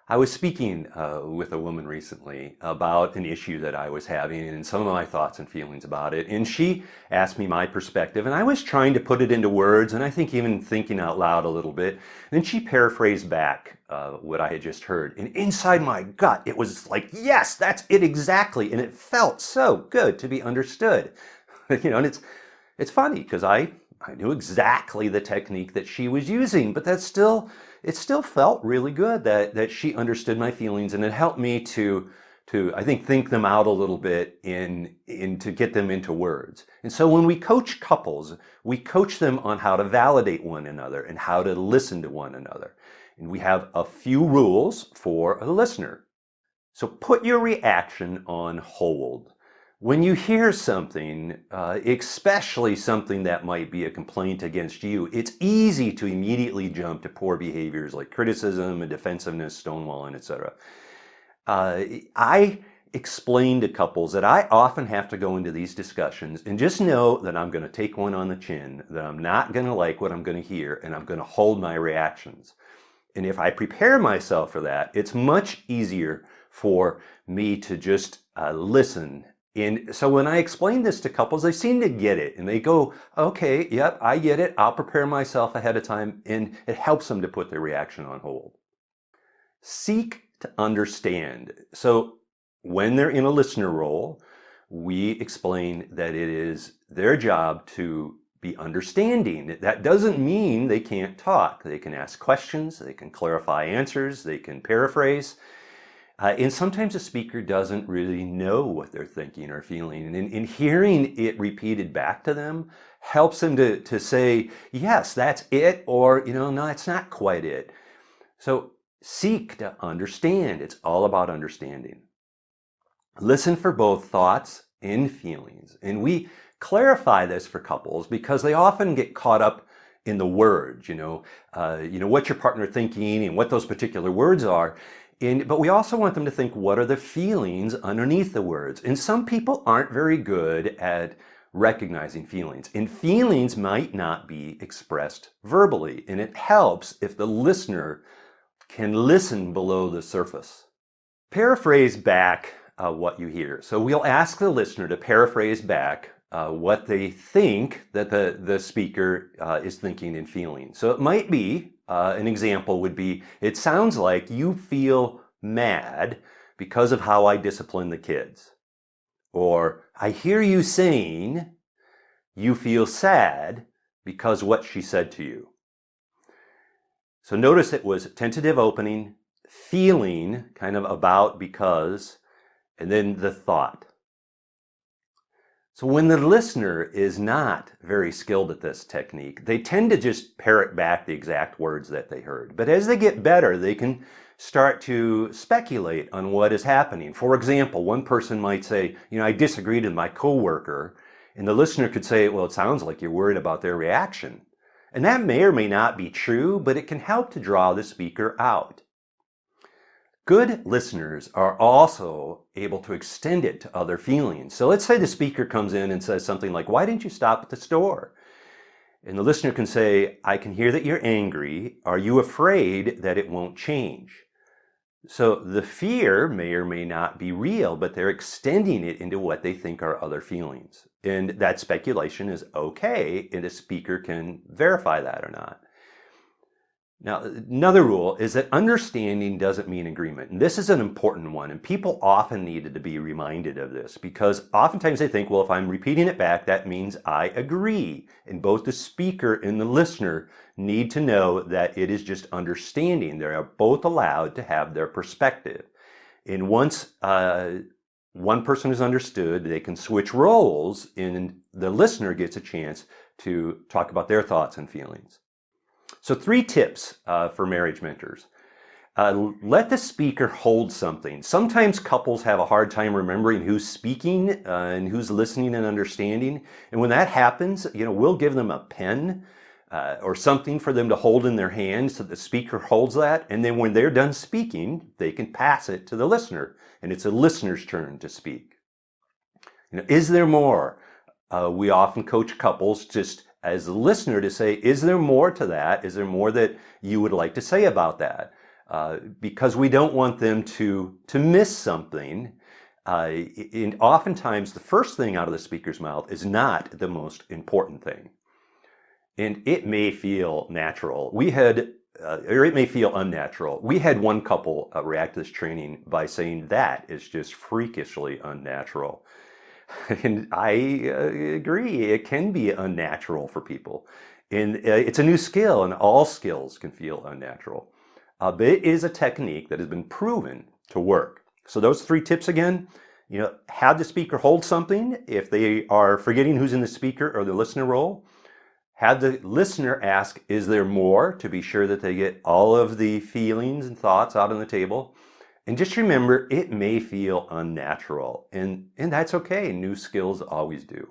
I was speaking with a woman recently about an issue that I was having and some of my thoughts and feelings about it. And she asked me my perspective, and I was trying to put it into words, and I think even thinking out loud a little bit. And she paraphrased back what I had just heard. And inside my gut, it was like, yes, that's it exactly. And it felt so good to be understood. And it's funny because I knew exactly the technique that she was using, but it still felt really good that she understood my feelings, and it helped me to I think them out a little bit in to get them into words. And so when we coach couples, we coach them on how to validate one another and how to listen to one another. And we have a few rules for a listener. So put your reaction on hold. When you hear something, especially something that might be a complaint against you, it's easy to immediately jump to poor behaviors like criticism and defensiveness, stonewalling, etc. I explain to couples that I often have to go into these discussions and just know that I'm going to take one on the chin, that I'm not going to like what I'm going to hear, and I'm going to hold my reactions. And if I prepare myself for that, it's much easier for me to just listen. And so when I explain this to couples, they seem to get it and they go, okay, yep, I get it. I'll prepare myself ahead of time, and it helps them to put their reaction on hold. Seek to understand. So when they're in a listener role, we explain that it is their job to be understanding. That doesn't mean they can't talk. They can ask questions, they can clarify answers, they can paraphrase. And sometimes the speaker doesn't really know what they're thinking or feeling. And hearing it repeated back to them helps them to say, yes, that's it, or, no, it's not quite it. So seek to understand. It's all about understanding. Listen for both thoughts and feelings. And we clarify this for couples because they often get caught up in the words, what's your partner thinking and what those particular words are. But we also want them to think, what are the feelings underneath the words? And some people aren't very good at recognizing feelings. And feelings might not be expressed verbally. And it helps if the listener can listen below the surface. Paraphrase back what you hear. So we'll ask the listener to paraphrase back what they think that the speaker is thinking and feeling. So it might be, an example would be, it sounds like you feel mad because of how I discipline the kids. Or I hear you saying you feel sad because what she said to you. So notice it was tentative opening, feeling, kind of about, because, and then the thought. So when the listener is not very skilled at this technique, they tend to just parrot back the exact words that they heard. But as they get better, they can start to speculate on what is happening. For example, one person might say, I disagreed with my coworker, and the listener could say, well, it sounds like you're worried about their reaction. And that may or may not be true, but it can help to draw the speaker out. Good listeners are also able to extend it to other feelings. So let's say the speaker comes in and says something like, why didn't you stop at the store? And the listener can say, I can hear that you're angry. Are you afraid that it won't change? So the fear may or may not be real, but they're extending it into what they think are other feelings. And that speculation is okay, and a speaker can verify that or not. Now, another rule is that understanding doesn't mean agreement. And this is an important one. And people often needed to be reminded of this because oftentimes they think, well, if I'm repeating it back, that means I agree. And both the speaker and the listener need to know that it is just understanding. They are both allowed to have their perspective. And once one person is understood, they can switch roles and the listener gets a chance to talk about their thoughts and feelings. So 3 tips for marriage mentors. Let the speaker hold something. Sometimes couples have a hard time remembering who's speaking and who's listening and understanding. And when that happens, we'll give them a pen or something for them to hold in their hands so the speaker holds that. And then when they're done speaking, they can pass it to the listener. And it's a listener's turn to speak. Is there more? We often coach couples just as a listener to say, is there more to that? Is there more that you would like to say about that? because we don't want them to miss something. And oftentimes, the first thing out of the speaker's mouth is not the most important thing. And it may feel natural. Or it may feel unnatural. We had one couple react to this training by saying that is just freakishly unnatural. And I agree, it can be unnatural for people. And it's a new skill, and all skills can feel unnatural. But it is a technique that has been proven to work. So those 3 tips again, have the speaker hold something if they are forgetting who's in the speaker or the listener role. Have the listener ask, is there more, to be sure that they get all of the feelings and thoughts out on the table. And just remember, it may feel unnatural, and that's okay. New skills always do.